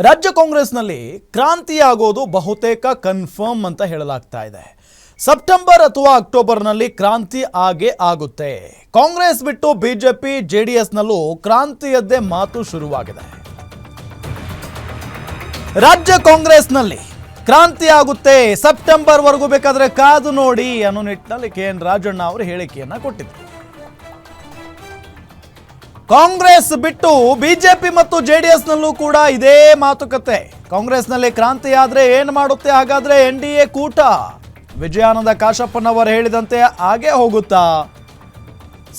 ರಾಜ್ಯ ಕಾಂಗ್ರೆಸ್ನಲ್ಲಿ ಕ್ರಾಂತಿಯಾಗೋದು ಬಹುತೇಕ ಕನ್ಫರ್ಮ್ ಅಂತ ಹೇಳಲಾಗ್ತಾ ಇದೆ. ಸೆಪ್ಟೆಂಬರ್ ಅಥವಾ ಅಕ್ಟೋಬರ್ನಲ್ಲಿ ಕ್ರಾಂತಿ ಆಗೇ ಆಗುತ್ತೆ. ಕಾಂಗ್ರೆಸ್ ಬಿಟ್ಟು ಬಿಜೆಪಿ ಜೆಡಿಎಸ್ನಲ್ಲೂ ಕ್ರಾಂತಿಯದ್ದೇ ಮಾತು ಶುರುವಾಗಿದೆ. ರಾಜ್ಯ ಕಾಂಗ್ರೆಸ್ನಲ್ಲಿ ಕ್ರಾಂತಿ ಆಗುತ್ತೆ, ಸೆಪ್ಟೆಂಬರ್ ವರೆಗೂ ಬೇಕಾದ್ರೆ ಕಾದು ನೋಡಿ ಅನ್ನೋ ನಿಟ್ಟಿನಲ್ಲಿ KN ರಾಜಣ್ಣ ಅವರು ಹೇಳಿಕೆಯನ್ನ ಕೊಟ್ಟಿದ್ರು. ಕಾಂಗ್ರೆಸ್ ಬಿಟ್ಟು ಬಿಜೆಪಿ ಮತ್ತು ಜೆಡಿಎಸ್ನಲ್ಲೂ ಕೂಡ ಇದೇ ಮಾತುಕತೆ. ಕಾಂಗ್ರೆಸ್ನಲ್ಲಿ ಕ್ರಾಂತಿ ಆದ್ರೆ ಏನು ಮಾಡುತ್ತೆ ಹಾಗಾದ್ರೆ NDA ಕೂಟ? ವಿಜಯಾನಂದ ಕಾಶಪ್ಪನವರು ಹೇಳಿದಂತೆ ಹಾಗೆ ಹೋಗುತ್ತಾ?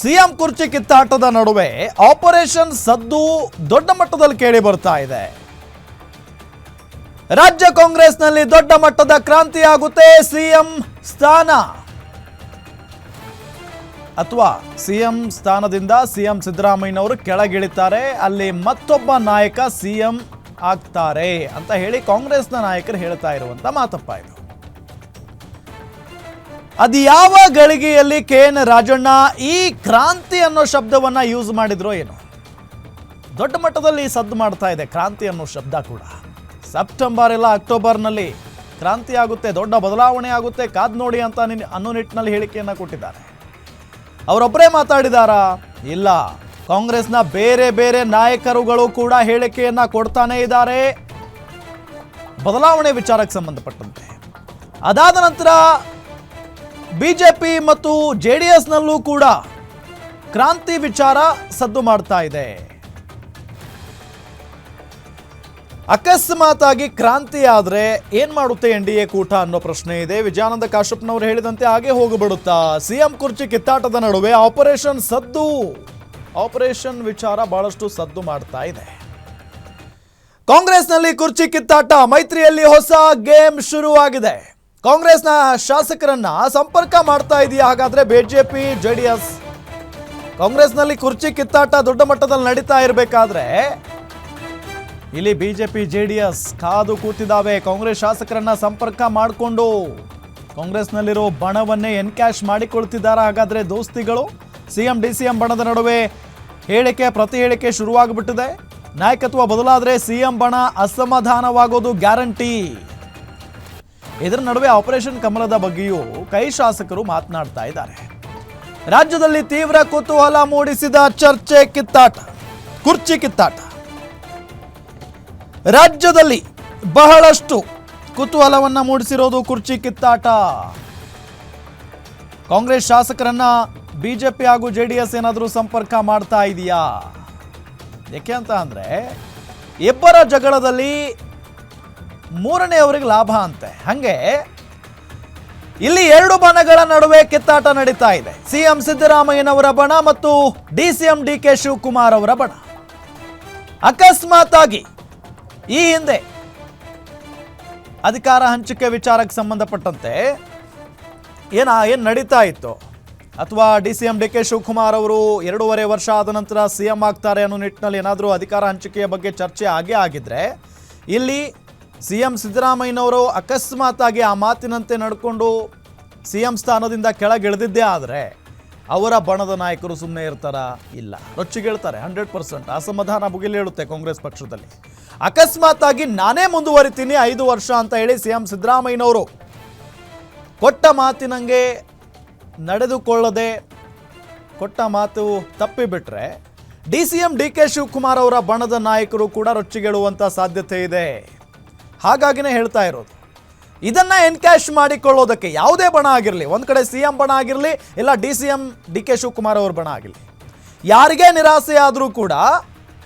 ಸಿಎಂ ಕುರ್ಚಿ ಕಿತ್ತಾಟದ ನಡುವೆ ಆಪರೇಷನ್ ಸದ್ದು ದೊಡ್ಡ ಮಟ್ಟದಲ್ಲಿ ಕೇಳಿ ಬರ್ತಾ ಇದೆ. ರಾಜ್ಯ ಕಾಂಗ್ರೆಸ್ನಲ್ಲಿ ದೊಡ್ಡ ಮಟ್ಟದ ಕ್ರಾಂತಿ ಆಗುತ್ತೆ. ಸಿಎಂ ಸ್ಥಾನ ಅಥವಾ ಸಿಎಂ ಸ್ಥಾನದಿಂದ ಸಿಎಂ ಸಿದ್ದರಾಮಯ್ಯನವರು ಕೆಳಗಿಳಿತಾರೆ, ಅಲ್ಲಿ ಮತ್ತೊಬ್ಬ ನಾಯಕ ಸಿಎಂ ಆಗ್ತಾರೆ ಅಂತ ಹೇಳಿ ಕಾಂಗ್ರೆಸ್ನ ನಾಯಕರು ಹೇಳ್ತಾ ಇರುವಂತ ಮಾತಪ್ಪ ಇದು. ಅದು ಯಾವ ಗಳಿಗೆಯಲ್ಲಿ KN ರಾಜಣ್ಣ ಈ ಕ್ರಾಂತಿ ಅನ್ನೋ ಶಬ್ದವನ್ನ ಯೂಸ್ ಮಾಡಿದ್ರೋ ಏನೋ, ದೊಡ್ಡ ಮಟ್ಟದಲ್ಲಿ ಸದ್ದು ಮಾಡ್ತಾ ಇದೆ ಕ್ರಾಂತಿ ಅನ್ನೋ ಶಬ್ದ ಕೂಡ. ಸೆಪ್ಟೆಂಬರ್ ಇಲ್ಲ ಅಕ್ಟೋಬರ್ನಲ್ಲಿ ಕ್ರಾಂತಿ ಆಗುತ್ತೆ, ದೊಡ್ಡ ಬದಲಾವಣೆ ಆಗುತ್ತೆ, ಕಾದ್ ನೋಡಿ ಅಂತ ಅನ್ನೋ ನಿಟ್ಟಿನಲ್ಲಿ ಹೇಳಿಕೆಯನ್ನ ಕೊಟ್ಟಿದ್ದಾರೆ. ಅವರೊಬ್ಬರೇ ಮಾತಾಡಿದಾರಾ? ಇಲ್ಲ, ಕಾಂಗ್ರೆಸ್ನ ಬೇರೆ ಬೇರೆ ನಾಯಕರುಗಳು ಕೂಡ ಹೇಳಿಕೆಯನ್ನ ಕೊಡ್ತಾನೆ ಇದ್ದಾರೆ ಬದಲಾವಣೆ ವಿಚಾರಕ್ಕೆ ಸಂಬಂಧಪಟ್ಟಂತೆ. ಅದಾದ ನಂತರ ಬಿಜೆಪಿ ಮತ್ತು ಜೆಡಿಎಸ್ನಲ್ಲೂ ಕೂಡ ಕ್ರಾಂತಿ ವಿಚಾರ ಸದ್ದು ಮಾಡ್ತಾ ಇದೆ. ಅಕಸ್ಮಾತ್ ಆಗಿ ಕ್ರಾಂತಿ ಆದ್ರೆ ಏನ್ ಮಾಡುತ್ತೆ NDA ಕೂಟ ಅನ್ನೋ ಪ್ರಶ್ನೆ ಇದೆ. ವಿಜಯಾನಂದ ಕಾಶಪ್ಪನವರು ಹೇಳಿದಂತೆ ಹಾಗೆ ಹೋಗಿಬಿಡುತ್ತಾ? ಸಿಎಂ ಕುರ್ಚಿ ಕಿತ್ತಾಟದ ನಡುವೆ ಆಪರೇಷನ್ ಸದ್ದು, ಆಪರೇಷನ್ ವಿಚಾರ ಬಹಳಷ್ಟು ಸದ್ದು ಮಾಡ್ತಾ ಇದೆ. ಕಾಂಗ್ರೆಸ್ನಲ್ಲಿ ಕುರ್ಚಿ ಕಿತ್ತಾಟ, ಮೈತ್ರಿಯಲ್ಲಿ ಹೊಸ ಗೇಮ್ ಶುರುವಾಗಿದೆ. ಕಾಂಗ್ರೆಸ್ನ ಶಾಸಕರನ್ನ ಸಂಪರ್ಕ ಮಾಡ್ತಾ ಇದೆಯಾ ಹಾಗಾದ್ರೆ ಬಿಜೆಪಿ ಜೆಡಿಎಸ್? ಕಾಂಗ್ರೆಸ್ನಲ್ಲಿ ಕುರ್ಚಿ ಕಿತ್ತಾಟ ದೊಡ್ಡ ಮಟ್ಟದಲ್ಲಿ ನಡೀತಾ ಇರಬೇಕಾದ್ರೆ ಇಲ್ಲಿ ಬಿಜೆಪಿ ಜೆಡಿಎಸ್ ಕಾದು ಕೂತಿದ್ದಾವೆ. ಕಾಂಗ್ರೆಸ್ ಶಾಸಕರನ್ನ ಸಂಪರ್ಕ ಮಾಡಿಕೊಂಡು ಕಾಂಗ್ರೆಸ್ನಲ್ಲಿರೋ ಬಣವನ್ನೇ ಎನ್ಕ್ಯಾಶ್ ಮಾಡಿಕೊಳ್ತಿದ್ದಾರೆ ಹಾಗಾದ್ರೆ ದೋಸ್ತಿಗಳು. ಸಿಎಂ DCM ಬಣದ ನಡುವೆ ಹೇಳಿಕೆ ಪ್ರತಿ ಹೇಳಿಕೆ ಶುರುವಾಗ್ಬಿಟ್ಟಿದೆ. ನಾಯಕತ್ವ ಬದಲಾದ್ರೆ ಸಿಎಂ ಬಣ ಅಸಮಾಧಾನವಾಗೋದು ಗ್ಯಾರಂಟಿ. ಇದರ ನಡುವೆ ಆಪರೇಷನ್ ಕಮಲದ ಬಗ್ಗೆಯೂ ಕೈ ಶಾಸಕರು ಮಾತನಾಡ್ತಾ ಇದ್ದಾರೆ. ರಾಜ್ಯದಲ್ಲಿ ತೀವ್ರ ಕುತೂಹಲ ಮೂಡಿಸಿದ ಚರ್ಚೆ ಕಿತ್ತಾಟ, ಕುರ್ಚಿ ಕಿತ್ತಾಟ. ರಾಜ್ಯದಲ್ಲಿ ಬಹಳಷ್ಟು ಕುತೂಹಲವನ್ನ ಮೂಡಿಸಿರೋದು ಕುರ್ಚಿ ಕಿತ್ತಾಟ. ಕಾಂಗ್ರೆಸ್ ಶಾಸಕರನ್ನ ಬಿಜೆಪಿ ಹಾಗೂ ಜೆಡಿಎಸ್ ಏನಾದರೂ ಸಂಪರ್ಕ ಮಾಡ್ತಾ ಇದೆಯಾ? ಯಾಕೆ ಅಂತ ಅಂದ್ರೆ ಇಬ್ಬರ ಜಗಳದಲ್ಲಿ ಮೂರನೆಯವರಿಗೆ ಲಾಭ ಅಂತೆ. ಹಂಗೆ ಇಲ್ಲಿ ಎರಡು ಬಣಗಳ ನಡುವೆ ಕಿತ್ತಾಟ ನಡೀತಾ ಇದೆ. ಸಿಎಂ ಸಿದ್ದರಾಮಯ್ಯನವರ ಬಣ ಮತ್ತು DCM DK ಶಿವಕುಮಾರ್ ಅವರ ಬಣ. ಅಕಸ್ಮಾತ್ ಆಗಿ ಈ ಹಿಂದೆ ಅಧಿಕಾರ ಹಂಚಿಕೆ ವಿಚಾರಕ್ಕೆ ಸಂಬಂಧಪಟ್ಟಂತೆ ಏನು ನಡೀತಾ ಇತ್ತು, ಅಥವಾ DCM DK ಶಿವಕುಮಾರ್ ಅವರು 2.5 ವರ್ಷ ಆದ ನಂತರ ಸಿಎಂ ಆಗ್ತಾರೆ ಅನ್ನೋ ನಿಟ್ಟಿನಲ್ಲಿ ಏನಾದರೂ ಅಧಿಕಾರ ಹಂಚಿಕೆಯ ಬಗ್ಗೆ ಚರ್ಚೆ ಆಗೇ ಆಗಿದ್ರೆ, ಇಲ್ಲಿ ಸಿಎಂ ಸಿದ್ದರಾಮಯ್ಯನವರು ಅಕಸ್ಮಾತ್ ಆಗಿ ಆ ಮಾತಿನಂತೆ ನಡ್ಕೊಂಡು ಸಿಎಂ ಸ್ಥಾನದಿಂದ ಕೆಳಗಿಳಿದಿದ್ದೇ ಆದರೆ ಅವರ ಬಣದ ನಾಯಕರು ಸುಮ್ಮನೆ ಇರ್ತಾರಾ? ಇಲ್ಲ, ರೊಚ್ಚಿಗೇಳ್ತಾರೆ. 100% ಅಸಮಾಧಾನ ಭುಗಿಲೇಳುತ್ತೆ ಕಾಂಗ್ರೆಸ್ ಪಕ್ಷದಲ್ಲಿ. ಅಕಸ್ಮಾತ್ ಆಗಿ ನಾನೇ ಮುಂದುವರಿತೀನಿ 5 ವರ್ಷ ಅಂತ ಹೇಳಿ ಸಿಎಂ ಸಿದ್ದರಾಮಯ್ಯನವರು ಕೊಟ್ಟ ಮಾತಿನಂಗೆ ನಡೆದುಕೊಳ್ಳದೆ ಕೊಟ್ಟ ಮಾತು ತಪ್ಪಿಬಿಟ್ರೆ DCM DK ಶಿವಕುಮಾರ್ ಅವರ ಬಣದ ನಾಯಕರು ಕೂಡ ರೊಚ್ಚಿಗೇಳುವಂಥ ಸಾಧ್ಯತೆ ಇದೆ. ಹಾಗಾಗಿನೇ ಹೇಳ್ತಾ ಇರೋದು, ಇದನ್ನ ಎನ್ಕ್ಯಾಶ್ ಮಾಡಿಕೊಳ್ಳೋದಕ್ಕೆ ಯಾವುದೇ ಬಣ ಆಗಿರಲಿ, ಒಂದು ಕಡೆ ಸಿಎಂ ಬಣ ಆಗಿರಲಿ ಇಲ್ಲ DCM DK ಶಿವಕುಮಾರ್ ಅವ್ರ ಬಣ ಆಗಿರಲಿ, ಯಾರಿಗೇ ನಿರಾಸೆ ಆದರೂ ಕೂಡ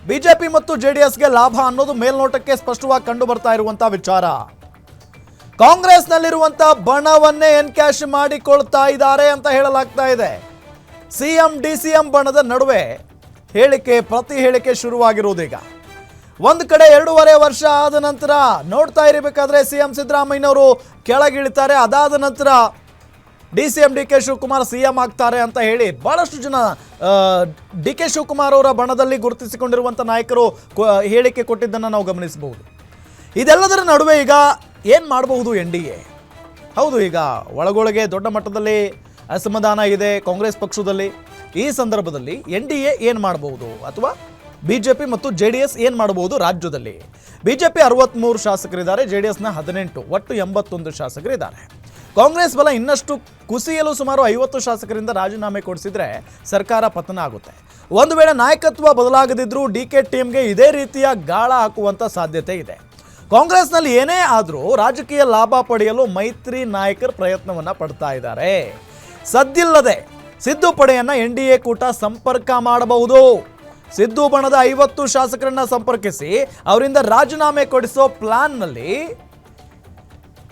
ಬಿಜೆಪಿ ಮತ್ತು ಜೆಡಿಎಸ್ಗೆ ಲಾಭ ಅನ್ನೋದು ಮೇಲ್ನೋಟಕ್ಕೆ ಸ್ಪಷ್ಟವಾಗಿ ಕಂಡು ಬರ್ತಾ ಇರುವಂತಹ ವಿಚಾರ. ಕಾಂಗ್ರೆಸ್ನಲ್ಲಿರುವಂಥ ಬಣವನ್ನೇ ಎನ್ಕ್ಯಾಶ್ ಮಾಡಿಕೊಳ್ತಾ ಇದ್ದಾರೆ ಅಂತ ಹೇಳಲಾಗ್ತಾ ಇದೆ. ಸಿಎಂ DCM ಬಣದ ನಡುವೆ ಹೇಳಿಕೆ ಪ್ರತಿ ಹೇಳಿಕೆ ಶುರುವಾಗಿರುವುದೀಗ. ಒಂದು ಕಡೆ 2.5 ವರ್ಷ ಆದ ನಂತರ ನೋಡ್ತಾ ಇರಬೇಕಾದ್ರೆ ಸಿಎಂ ಸಿದ್ದರಾಮಯ್ಯನವರು ಕೆಳಗಿಳಿತಾರೆ, ಅದಾದ ನಂತರ DCM DK ಶಿವಕುಮಾರ್ ಸಿಎಂ ಆಗ್ತಾರೆ ಅಂತ ಹೇಳಿ ಬಹಳಷ್ಟು ಜನ DK ಶಿವಕುಮಾರ್ ಅವರ ಬಣದಲ್ಲಿ ಗುರುತಿಸಿಕೊಂಡಿರುವಂಥ ನಾಯಕರು ಹೇಳಿಕೆ ಕೊಟ್ಟಿದ್ದನ್ನು ನಾವು ಗಮನಿಸಬಹುದು. ಇದೆಲ್ಲದರ ನಡುವೆ ಈಗ ಏನು ಮಾಡಬಹುದು NDA? ಹೌದು, ಈಗ ಒಳಗೊಳಗೆ ದೊಡ್ಡ ಮಟ್ಟದಲ್ಲಿ ಅಸಮಾಧಾನ ಇದೆ ಕಾಂಗ್ರೆಸ್ ಪಕ್ಷದಲ್ಲಿ. ಈ ಸಂದರ್ಭದಲ್ಲಿ NDA ಏನು ಮಾಡಬಹುದು, ಅಥವಾ ಬಿಜೆಪಿ ಮತ್ತು ಜೆಡಿಎಸ್ ಏನು ಮಾಡಬಹುದು ರಾಜ್ಯದಲ್ಲಿ? ಬಿಜೆಪಿ 63 ಶಾಸಕರಿದ್ದಾರೆ, ಜೆಡಿಎಸ್ನ 18, ಒಟ್ಟು 81 ಶಾಸಕರಿದ್ದಾರೆ. ಕಾಂಗ್ರೆಸ್ ಬಲ ಇನ್ನಷ್ಟು ಕುಸಿಯಲು ಸುಮಾರು 50 ಶಾಸಕರಿಂದ ರಾಜೀನಾಮೆ ಕೊಡಿಸಿದ್ರೆ ಸರ್ಕಾರ ಪತನ ಆಗುತ್ತೆ. ಒಂದು ವೇಳೆ ನಾಯಕತ್ವ ಬದಲಾಗದಿದ್ರೂ ಡಿಕೆ ಟೀಮ್ಗೆ ಇದೇ ರೀತಿಯ ಗಾಳ ಹಾಕುವಂತ ಸಾಧ್ಯತೆ ಇದೆ. ಕಾಂಗ್ರೆಸ್ನಲ್ಲಿ ಏನೇ ಆದರೂ ರಾಜಕೀಯ ಲಾಭ ಪಡೆಯಲು ಮೈತ್ರಿ ನಾಯಕರು ಪ್ರಯತ್ನವನ್ನ ಪಡ್ತಾ ಇದ್ದಾರೆ. ಸದ್ದಿಲ್ಲದೆ ಸಿದ್ದು ಪಡೆಯನ್ನ NDA ಕೂಟ ಸಂಪರ್ಕ ಮಾಡಬಹುದು. ಸಿದ್ದು ಬಣದ 50 ಶಾಸಕರನ್ನ ಸಂಪರ್ಕಿಸಿ ಅವರಿಂದ ರಾಜೀನಾಮೆ ಕೊಡಿಸೋ ಪ್ಲಾನ್ನಲ್ಲಿ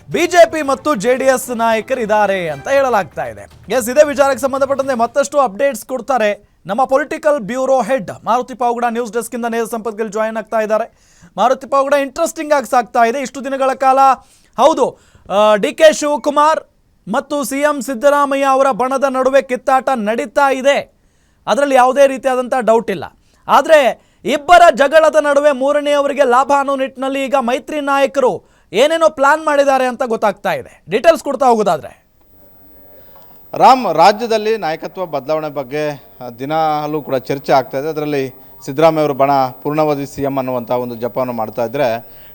ಬಿಜೆಪಿ ಮತ್ತು ಜೆಡಿಎಸ್ ನಾಯಕರಿದ್ದಾರೆ ಅಂತ ಹೇಳಲಾಗ್ತಾ ಇದೆ. ಎಸ್, ಇದೇ ವಿಚಾರಕ್ಕೆ ಸಂಬಂಧಪಟ್ಟಂತೆ ಮತ್ತಷ್ಟು ಅಪ್ಡೇಟ್ಸ್ ಕೊಡ್ತಾರೆ ನಮ್ಮ political bureau head Maruti Pavagada. News desk ಇಂದ ನೇರ ಸಂಪರ್ಕದಲ್ಲಿ ಜಾಯಿನ್ ಆಗ್ತಾ ಇದ್ದಾರೆ. ಮಾರುತಿ ಪಾವಗಡ, ಇಂಟ್ರೆಸ್ಟಿಂಗ್ ಆಗಿ ಸಾಗ್ತಾ ಇದೆ ಇಷ್ಟು ದಿನಗಳ ಕಾಲ. ಹೌದು, DK ಶಿವಕುಮಾರ್ ಮತ್ತು CM ಸಿದ್ದರಾಮಯ್ಯ ಅವರ ಬಣದ ನಡುವೆ ಕಿತ್ತಾಟ ನಡೀತಾ ಇದೆ, ಅದರಲ್ಲಿ ಯಾವುದೇ ರೀತಿಯಾದಂಥ ಡೌಟ್ ಇಲ್ಲ. ಆದರೆ ಇಬ್ಬರ ಜಗಳದ ನಡುವೆ ಮೂರನೆಯವರಿಗೆ ಲಾಭ ಅನ್ನೋ ನಿಟ್ಟಿನಲ್ಲಿ ಈಗ ಮೈತ್ರಿ ನಾಯಕರು ಏನೇನೋ ಪ್ಲಾನ್ ಮಾಡಿದ್ದಾರೆ ಅಂತ ಗೊತ್ತಾಗ್ತಾ ಇದೆ. ಡೀಟೇಲ್ಸ್ ಕೊಡ್ತಾ ಹೋಗೋದಾದ್ರೆ ರಾಮ್, ರಾಜ್ಯದಲ್ಲಿ ನಾಯಕತ್ವ ಬದಲಾವಣೆ ಬಗ್ಗೆ ದಿನಾಲೂ ಕೂಡ ಚರ್ಚೆ ಆಗ್ತಾ ಇದೆ. ಅದರಲ್ಲಿ ಸಿದ್ದರಾಮಯ್ಯ ಅವರ ಬಣ ಪೂರ್ಣಾವಧಿ CM ಅನ್ನುವಂಥ ಒಂದು ಜಪವನ್ನು ಮಾಡ್ತಾ ಇದ್ದರೆ,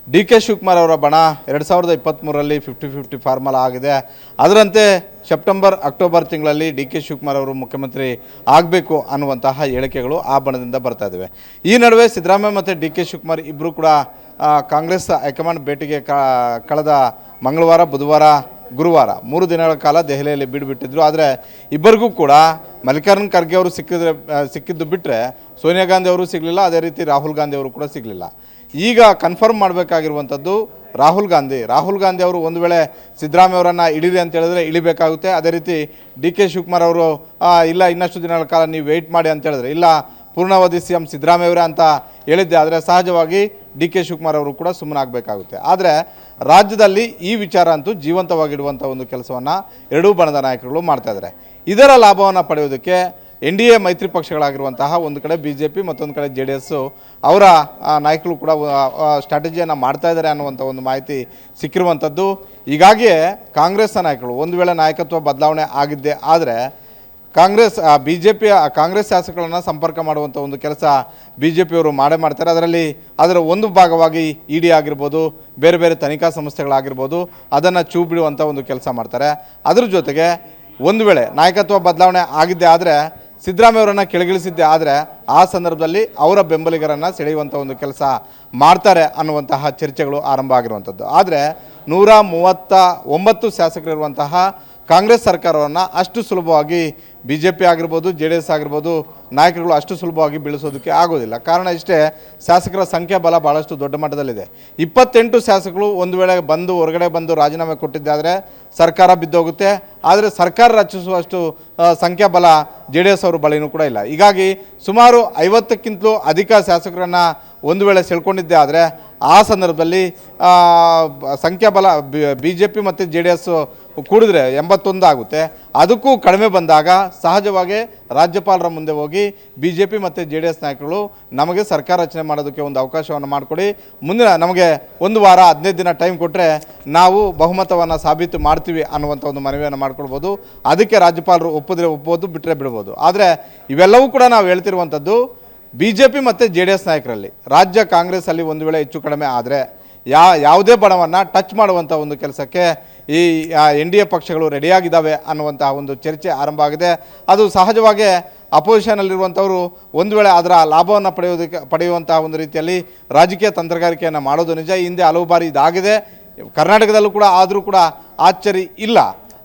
DK ಶಿವಕುಮಾರ್ ಅವರ ಬಣ 2023ರಲ್ಲಿ 50-50 ಫಾರ್ಮುಲಾ ಆಗಿದೆ. ಅದರಂತೆ ಸೆಪ್ಟೆಂಬರ್ ಅಕ್ಟೋಬರ್ ತಿಂಗಳಲ್ಲಿ DK ಶಿವಕುಮಾರ್ ಅವರು ಮುಖ್ಯಮಂತ್ರಿ ಆಗಬೇಕು ಅನ್ನುವಂತಹ ಹೇಳಿಕೆಗಳು ಆ ಬಣದಿಂದ ಬರ್ತಾ ಇದ್ದಾವೆ. ಈ ನಡುವೆ ಸಿದ್ದರಾಮಯ್ಯ ಮತ್ತು DK ಶಿವಕುಮಾರ್ ಇಬ್ಬರು ಕೂಡ ಕಾಂಗ್ರೆಸ್ ಹೈಕಮಾಂಡ್ ಭೇಟಿಗೆ ಕಳೆದ ಮಂಗಳವಾರ, ಬುಧವಾರ, ಗುರುವಾರ 3 ದಿನಗಳ ಕಾಲ ದೆಹಲಿಯಲ್ಲಿ ಬಿಟ್ಟುಬಿಟ್ಟಿದ್ರು. ಆದರೆ ಇಬ್ಬರಿಗೂ ಕೂಡ ಮಲ್ಲಿಕಾರ್ಜುನ್ ಖರ್ಗೆ ಅವರು ಸಿಕ್ಕಿದ್ದು ಬಿಟ್ಟರೆ ಸೋನಿಯಾ ಗಾಂಧಿ ಅವರು ಸಿಗಲಿಲ್ಲ, ಅದೇ ರೀತಿ ರಾಹುಲ್ ಗಾಂಧಿ ಅವರು ಕೂಡ ಸಿಗಲಿಲ್ಲ. ಈಗ ಕನ್ಫರ್ಮ್ ಮಾಡಬೇಕಾಗಿರುವಂಥದ್ದು ರಾಹುಲ್ ಗಾಂಧಿ ಅವರು ಒಂದು ವೇಳೆ ಸಿದ್ದರಾಮಯ್ಯ ಅವರನ್ನು ಹಿಡೀರಿ ಅಂತ ಹೇಳಿದ್ರೆ ಇಳಿಬೇಕಾಗುತ್ತೆ. ಅದೇ ರೀತಿ DK ಶಿವಕುಮಾರ್ ಅವರು ಇಲ್ಲ ಇನ್ನಷ್ಟು ದಿನಗಳ ಕಾಲ ನೀವು ವೆಯ್ಟ್ ಮಾಡಿ ಅಂತ ಹೇಳಿದ್ರೆ, ಇಲ್ಲ ಪೂರ್ಣಾವಧಿ CM ಸಿದ್ದರಾಮಯ್ಯ ಅವರೇ ಅಂತ ಹೇಳಿದ್ದೆ ಆದರೆ ಸಹಜವಾಗಿ DK ಶಿವಕುಮಾರ್ ಅವರು ಕೂಡ ಸುಮ್ಮನಾಗಬೇಕಾಗುತ್ತೆ. ಆದರೆ ರಾಜ್ಯದಲ್ಲಿ ಈ ವಿಚಾರ ಅಂತೂ ಜೀವಂತವಾಗಿಡುವಂಥ ಒಂದು ಕೆಲಸವನ್ನು ಎರಡೂ ಬಣದ ನಾಯಕರುಗಳು ಮಾಡ್ತಾ ಇದ್ದಾರೆ. ಇದರ ಲಾಭವನ್ನು ಪಡೆಯೋದಕ್ಕೆ NDA ಮೈತ್ರಿ ಪಕ್ಷಗಳಾಗಿರುವಂತಹ ಒಂದು ಕಡೆ BJP, ಮತ್ತೊಂದು ಕಡೆ JDS ಅವರ ನಾಯಕರು ಕೂಡ ಸ್ಟ್ರಾಟಜಿಯನ್ನು ಮಾಡ್ತಾ ಇದ್ದಾರೆ ಅನ್ನುವಂಥ ಒಂದು ಮಾಹಿತಿ ಸಿಕ್ಕಿರುವಂಥದ್ದು. ಹೀಗಾಗಿಯೇ ಕಾಂಗ್ರೆಸ್ನ ನಾಯಕರು ಒಂದು ವೇಳೆ ನಾಯಕತ್ವ ಬದಲಾವಣೆ ಆಗಿದ್ದೇ ಆದರೆ ಕಾಂಗ್ರೆಸ್ ಶಾಸಕರನ್ನು ಸಂಪರ್ಕ ಮಾಡುವಂಥ ಒಂದು ಕೆಲಸ BJP ಅವರು ಮಾಡ್ತಾರೆ. ಅದರ ಒಂದು ಭಾಗವಾಗಿ ED ಆಗಿರ್ಬೋದು, ಬೇರೆ ಬೇರೆ ತನಿಖಾ ಸಂಸ್ಥೆಗಳಾಗಿರ್ಬೋದು, ಅದನ್ನು ಚೂ ಬಿಡುವಂಥ ಒಂದು ಕೆಲಸ ಮಾಡ್ತಾರೆ. ಅದರ ಜೊತೆಗೆ ಒಂದು ವೇಳೆ ನಾಯಕತ್ವ ಬದಲಾವಣೆ ಆಗಿದ್ದೇ ಆದರೆ, ಸಿದ್ದರಾಮಯ್ಯ ಅವರನ್ನು ಕೆಳಗಿಳಿಸಿದ್ದೇ ಆದರೆ ಆ ಸಂದರ್ಭದಲ್ಲಿ ಅವರ ಬೆಂಬಲಿಗರನ್ನು ಸೆಳೆಯುವಂಥ ಒಂದು ಕೆಲಸ ಮಾಡ್ತಾರೆ ಅನ್ನುವಂತಹ ಚರ್ಚೆಗಳು ಆರಂಭ ಆಗಿರುವಂಥದ್ದು. ಆದರೆ 139 ಶಾಸಕರಿರುವಂತಹ ಕಾಂಗ್ರೆಸ್ ಸರ್ಕಾರವನ್ನು ಅಷ್ಟು ಸುಲಭವಾಗಿ BJP ಆಗಿರ್ಬೋದು, JDS ಆಗಿರ್ಬೋದು ನಾಯಕರುಗಳು ಅಷ್ಟು ಸುಲಭವಾಗಿ ಬೀಳಿಸೋದಕ್ಕೆ ಆಗೋದಿಲ್ಲ. ಕಾರಣ ಇಷ್ಟೇ, ಶಾಸಕರ ಸಂಖ್ಯಾ ಬಲ ಭಾಳಷ್ಟು ದೊಡ್ಡ ಮಟ್ಟದಲ್ಲಿದೆ. 28 ಶಾಸಕರು ಒಂದು ವೇಳೆ ಹೊರಗಡೆ ಬಂದು ರಾಜೀನಾಮೆ ಕೊಟ್ಟಿದ್ದಾದರೆ ಸರ್ಕಾರ ಬಿದ್ದೋಗುತ್ತೆ. ಆದರೆ ಸರ್ಕಾರ ರಚಿಸುವಷ್ಟು ಸಂಖ್ಯಾಬಲ JDS ಅವರ ಬಳಿನೂ ಕೂಡ ಇಲ್ಲ. ಹೀಗಾಗಿ ಸುಮಾರು 50ಕ್ಕಿಂತಲೂ ಅಧಿಕ ಶಾಸಕರನ್ನು ಒಂದು ವೇಳೆ ಸೆಳ್ಕೊಂಡಿದ್ದೆ ಆದರೆ ಆ ಸಂದರ್ಭದಲ್ಲಿ ಸಂಖ್ಯಾಬಲ BJP ಮತ್ತು JDS ಕೂಡಿದ್ರೆ 81 ಆಗುತ್ತೆ. ಅದಕ್ಕೂ ಕಡಿಮೆ ಬಂದಾಗ ಸಹಜವಾಗಿ ರಾಜ್ಯಪಾಲರ ಮುಂದೆ ಹೋಗಿ BJP ಮತ್ತು JDS ನಾಯಕರು ನಮಗೆ ಸರ್ಕಾರ ರಚನೆ ಮಾಡೋದಕ್ಕೆ ಒಂದು ಅವಕಾಶವನ್ನು ಮಾಡಿಕೊಡಿ, ಮುಂದಿನ ನಮಗೆ 1 ವಾರ 15 ದಿನ ಟೈಮ್ ಕೊಟ್ಟರೆ ನಾವು ಬಹುಮತವನ್ನು ಸಾಬೀತು ಮಾಡ್ತೀವಿ ಅನ್ನುವಂಥ ಒಂದು ಮನವಿಯನ್ನು ಮಾಡ್ಕೊಳ್ಬೋದು. ಅದಕ್ಕೆ ರಾಜ್ಯಪಾಲರು ಒಪ್ಪೋದು, ಬಿಟ್ಟರೆ ಬಿಡ್ಬೋದು. ಆದರೆ ಇವೆಲ್ಲವೂ ಕೂಡ ನಾವು ಹೇಳ್ತಿರುವಂಥದ್ದು BJP ಮತ್ತು JDS ನಾಯಕರಲ್ಲಿ. ರಾಜ್ಯ ಕಾಂಗ್ರೆಸ್ಸಲ್ಲಿ ಒಂದು ವೇಳೆ ಹೆಚ್ಚು ಕಡಿಮೆ ಆದರೆ ಯಾವುದೇ ಬಣವನ್ನು ಟಚ್ ಮಾಡುವಂಥ ಒಂದು ಕೆಲಸಕ್ಕೆ ಈ NDA ಪಕ್ಷಗಳು ರೆಡಿಯಾಗಿದ್ದಾವೆ ಅನ್ನುವಂಥ ಒಂದು ಚರ್ಚೆ ಆರಂಭ ಆಗಿದೆ. ಅದು ಸಹಜವಾಗಿ ಅಪೋಸಿಷನಲ್ಲಿರುವಂಥವರು ಒಂದು ವೇಳೆ ಅದರ ಲಾಭವನ್ನು ಪಡೆಯುವಂಥ ಒಂದು ರೀತಿಯಲ್ಲಿ ರಾಜಕೀಯ ತಂತ್ರಗಾರಿಕೆಯನ್ನು ಮಾಡೋದು ನಿಜ. ಹಿಂದೆ ಹಲವು ಬಾರಿ ಇದಾಗಿದೆ, ಕರ್ನಾಟಕದಲ್ಲೂ ಕೂಡ. ಆದರೂ ಕೂಡ ಆಶ್ಚರ್ಯ ಇಲ್ಲ.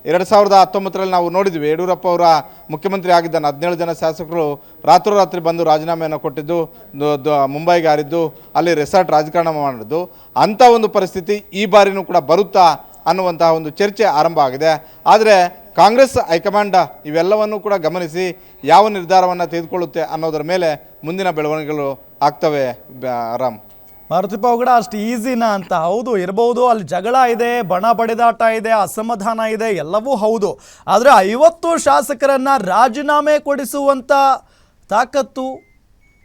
2019ರಲ್ಲಿ ನಾವು ನೋಡಿದ್ವಿ, ಯಡಿಯೂರಪ್ಪ ಅವರ ಮುಖ್ಯಮಂತ್ರಿ ಆಗಿದ್ದ 17 ಜನ ಶಾಸಕರು ರಾತ್ರೋರಾತ್ರಿ ಬಂದು ರಾಜೀನಾಮೆಯನ್ನು ಕೊಟ್ಟಿದ್ದು, ಮುಂಬೈಗೆ ಹಾರಿದ್ದು, ಅಲ್ಲಿ ರೆಸಾರ್ಟ್ ರಾಜಕಾರಣ ಮಾಡಿದ್ದು. ಅಂಥ ಒಂದು ಪರಿಸ್ಥಿತಿ ಈ ಬಾರಿನೂ ಕೂಡ ಬರುತ್ತಾ ಅನ್ನುವಂತಹ ಒಂದು ಚರ್ಚೆ ಆರಂಭ ಆಗಿದೆ. ಆದರೆ ಕಾಂಗ್ರೆಸ್ ಹೈಕಮಾಂಡ್ ಇವೆಲ್ಲವನ್ನೂ ಕೂಡ ಗಮನಿಸಿ ಯಾವ ನಿರ್ಧಾರವನ್ನು ತೆಗೆದುಕೊಳ್ಳುತ್ತೆ ಅನ್ನೋದರ ಮೇಲೆ ಮುಂದಿನ ಬೆಳವಣಿಗೆಗಳು ಆಗ್ತವೆ. ರಾಮ್, ಮಾರುತಿ ಪಾವಗಡ, ಅಷ್ಟು ಈಸಿನಾ ಅಂತ? ಹೌದು, ಇರಬಹುದು. ಅಲ್ಲಿ ಜಗಳ ಇದೆ, ಬಣ ಬಡಿದಾಟ ಇದೆ, ಅಸಮಾಧಾನ ಇದೆ, ಎಲ್ಲವೂ ಹೌದು. ಆದರೆ 50 ಶಾಸಕರನ್ನ ರಾಜೀನಾಮೆ ಕೊಡಿಸುವಂಥ ತಾಕತ್ತು,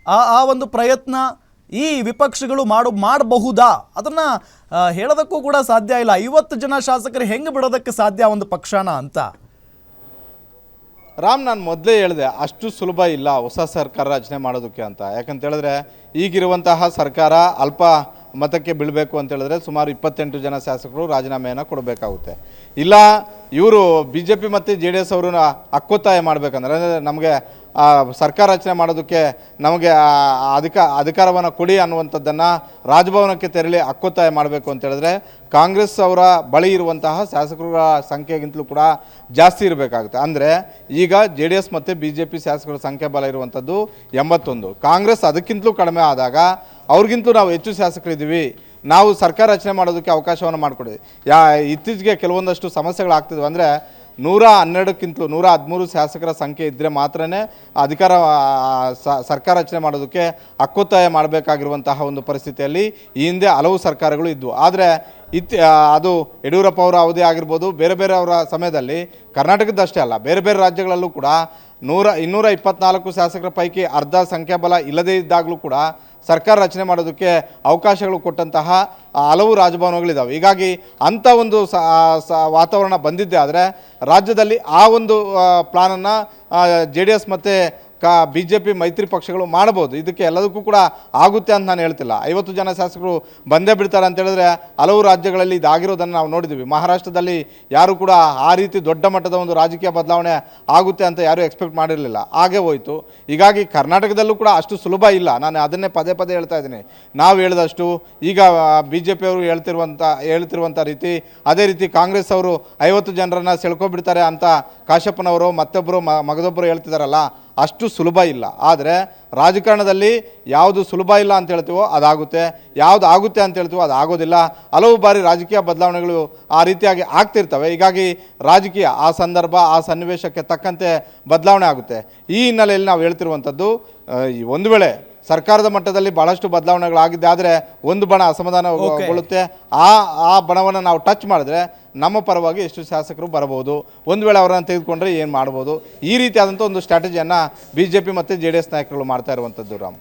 ಆ ಒಂದು ಪ್ರಯತ್ನ ಈ ವಿಪಕ್ಷಗಳು ಮಾಡಬಹುದಾ? ಅದನ್ನು ಹೇಳೋದಕ್ಕೂ ಕೂಡ ಸಾಧ್ಯ ಇಲ್ಲ. 50 ಜನ ಶಾಸಕರು ಹೆಂಗೆ ಬಿಡೋದಕ್ಕೆ ಸಾಧ್ಯ ಒಂದು ಪಕ್ಷನ ಅಂತ? ರಾಮ್, ನಾನು ಮೊದಲೇ ಹೇಳಿದೆ ಅಷ್ಟು ಸುಲಭ ಇಲ್ಲ ಹೊಸ ಸರ್ಕಾರ ರಚನೆ ಮಾಡೋದಕ್ಕೆ ಅಂತ. ಯಾಕಂತ ಹೇಳಿದ್ರೆ ಈಗಿರುವಂತಹ ಸರ್ಕಾರ ಅಲ್ಪ ಮತಕ್ಕೆ ಬೀಳಬೇಕು ಅಂತ ಹೇಳಿದ್ರೆ ಸುಮಾರು 28 ಜನ ಶಾಸಕರು ರಾಜೀನಾಮೆಯನ್ನು ಕೊಡಬೇಕಾಗುತ್ತೆ. ಇಲ್ಲ ಇವರು BJP ಮತ್ತು JDS ಅವರನ್ನ ಹಕ್ಕೊತ್ತಾಯ ಮಾಡಬೇಕಂದ್ರೆ ನಮಗೆ ಸರ್ಕಾರ ರಚನೆ ಮಾಡೋದಕ್ಕೆ ನಮಗೆ ಅಧಿಕಾರವನ್ನು ಕೊಡಿ ಅನ್ನುವಂಥದ್ದನ್ನು ರಾಜಭವನಕ್ಕೆ ತೆರಳಿ ಹಕ್ಕೊತ್ತಾಯ ಮಾಡಬೇಕು ಅಂತ ಹೇಳಿದ್ರೆ ಕಾಂಗ್ರೆಸ್ ಅವರ ಬಳಿ ಇರುವಂತಹ ಶಾಸಕರ ಸಂಖ್ಯೆಗಿಂತಲೂ ಕೂಡ ಜಾಸ್ತಿ ಇರಬೇಕಾಗುತ್ತೆ. ಅಂದರೆ ಈಗ JDS ಮತ್ತು BJP ಶಾಸಕರ ಸಂಖ್ಯೆ ಬಲ ಇರುವಂಥದ್ದು 81, ಕಾಂಗ್ರೆಸ್ ಅದಕ್ಕಿಂತಲೂ ಕಡಿಮೆ ಆದಾಗ ಅವ್ರಿಗಿಂತಲೂ ನಾವು ಹೆಚ್ಚು ಶಾಸಕರಿದ್ದೀವಿ, ನಾವು ಸರ್ಕಾರ ರಚನೆ ಮಾಡೋದಕ್ಕೆ ಅವಕಾಶವನ್ನು ಮಾಡಿಕೊಡಿ. ಇತ್ತೀಚೆಗೆ ಕೆಲವೊಂದಷ್ಟು ಸಮಸ್ಯೆಗಳಾಗ್ತಿದ್ವು. ಅಂದರೆ 112ಕ್ಕಿಂತಲೂ 113 ಶಾಸಕರ ಸಂಖ್ಯೆ ಇದ್ದರೆ ಮಾತ್ರ ಸರ್ಕಾರ ರಚನೆ ಮಾಡೋದಕ್ಕೆ ಹಕ್ಕೊತ್ತಾಯ ಮಾಡಬೇಕಾಗಿರುವಂತಹ ಒಂದು ಪರಿಸ್ಥಿತಿಯಲ್ಲಿ ಈ ಹಿಂದೆ ಹಲವು ಸರ್ಕಾರಗಳು ಇದ್ವು. ಆದರೆ ಅದು ಯಡಿಯೂರಪ್ಪ ಅವರ ಅವಧಿ ಆಗಿರ್ಬೋದು, ಬೇರೆ ಬೇರೆ ಅವರ ಸಮಯದಲ್ಲಿ ಕರ್ನಾಟಕದಷ್ಟೇ ಅಲ್ಲ ಬೇರೆ ಬೇರೆ ರಾಜ್ಯಗಳಲ್ಲೂ ಕೂಡ 224 ಶಾಸಕರ ಪೈಕಿ ಅರ್ಧ ಸಂಖ್ಯಾಬಲ ಇಲ್ಲದೇ ಇದ್ದಾಗಲೂ ಕೂಡ ಸರ್ಕಾರ ರಚನೆ ಮಾಡೋದಕ್ಕೆ ಅವಕಾಶಗಳು ಕೊಟ್ಟಂತಹ ಹಲವು ರಾಜಭವನಗಳಿದ್ದಾವೆ. ಹೀಗಾಗಿ ಅಂಥ ಒಂದು ವಾತಾವರಣ ಬಂದಿದ್ದೆ ಆದರೆ ರಾಜ್ಯದಲ್ಲಿ ಆ ಒಂದು ಪ್ಲಾನನ್ನು JDS ಮತ್ತು BJP ಮೈತ್ರಿ ಪಕ್ಷಗಳು ಮಾಡ್ಬೋದು. ಇದಕ್ಕೆ ಎಲ್ಲದಕ್ಕೂ ಕೂಡ ಆಗುತ್ತೆ ಅಂತ ನಾನು ಹೇಳ್ತಿಲ್ಲ. 50 ಜನ ಶಾಸಕರು ಬಂದೇ ಬಿಡ್ತಾರೆ ಅಂತ ಹೇಳಿದ್ರೆ ಹಲವು ರಾಜ್ಯಗಳಲ್ಲಿ ಇದಾಗಿರೋದನ್ನು ನಾವು ನೋಡಿದ್ದೀವಿ. ಮಹಾರಾಷ್ಟ್ರದಲ್ಲಿ ಯಾರು ಕೂಡ ಆ ರೀತಿ ದೊಡ್ಡ ಮಟ್ಟದ ಒಂದು ರಾಜಕೀಯ ಬದಲಾವಣೆ ಆಗುತ್ತೆ ಅಂತ ಯಾರೂ ಎಕ್ಸ್ಪೆಕ್ಟ್ ಮಾಡಿರಲಿಲ್ಲ, ಹಾಗೆ ಹೋಯಿತು. ಹೀಗಾಗಿ ಕರ್ನಾಟಕದಲ್ಲೂ ಕೂಡ ಅಷ್ಟು ಸುಲಭ ಇಲ್ಲ. ನಾನು ಅದನ್ನೇ ಪದೇ ಪದೇ ಹೇಳ್ತಾ ಇದ್ದೀನಿ. ನಾವು ಹೇಳಿದಷ್ಟು ಈಗ BJP ಅವರು ಹೇಳ್ತಿರುವಂಥ ರೀತಿ, ಅದೇ ರೀತಿ ಕಾಂಗ್ರೆಸ್ ಅವರು 50 ಜನರನ್ನು ಸೆಳ್ಕೊಬಿಡ್ತಾರೆ ಅಂತ ಕಾಶಪ್ಪನವರು ಮತ್ತೊಬ್ಬರು ಮಗದೊಬ್ಬರು ಹೇಳ್ತಿದ್ದಾರಲ್ಲ, ಅಷ್ಟು ಸುಲಭ ಇಲ್ಲ. ಆದರೆ ರಾಜಕಾರಣದಲ್ಲಿ ಯಾವುದು ಸುಲಭ ಇಲ್ಲ ಅಂತ ಹೇಳ್ತೀವೋ ಅದಾಗುತ್ತೆ, ಯಾವುದು ಆಗುತ್ತೆ ಅಂತ ಹೇಳ್ತೀವೋ ಅದು ಆಗೋದಿಲ್ಲ. ಹಲವು ಬಾರಿ ರಾಜಕೀಯ ಬದಲಾವಣೆಗಳು ಆ ರೀತಿಯಾಗಿ ಆಗ್ತಿರ್ತವೆ. ಹೀಗಾಗಿ ರಾಜಕೀಯ ಆ ಸಂದರ್ಭ ಆ ಸನ್ನಿವೇಶಕ್ಕೆ ತಕ್ಕಂತೆ ಬದಲಾವಣೆ ಆಗುತ್ತೆ. ಈ ಹಿನ್ನೆಲೆಯಲ್ಲಿ ನಾವು ಹೇಳ್ತಿರುವಂಥದ್ದು, ಒಂದು ವೇಳೆ ಸರ್ಕಾರದ ಮಟ್ಟದಲ್ಲಿ ಬಹಳಷ್ಟು ಬದಲಾವಣೆಗಳಾಗಿದ್ದೆ ಆದರೆ ಒಂದು ಬಣ ಅಸಮಾಧಾನಗೊಳ್ಳುತ್ತೆ. ಆ ಬಣವನ್ನು ನಾವು ಟಚ್ ಮಾಡಿದ್ರೆ ನಮ್ಮ ಪರವಾಗಿ ಎಷ್ಟು ಶಾಸಕರು ಬರಬಹುದು, ಒಂದು ವೇಳೆ ಅವರನ್ನು ತೆಗೆದುಕೊಂಡ್ರೆ ಏನು ಮಾಡ್ಬೋದು, ಈ ರೀತಿಯಾದಂಥ ಒಂದು ಸ್ಟ್ರಾಟಜಿಯನ್ನು BJP ಮತ್ತು JDS ನಾಯಕರುಗಳು ಮಾಡ್ತಾ ಇರುವಂಥದ್ದು. ರಾಮ್,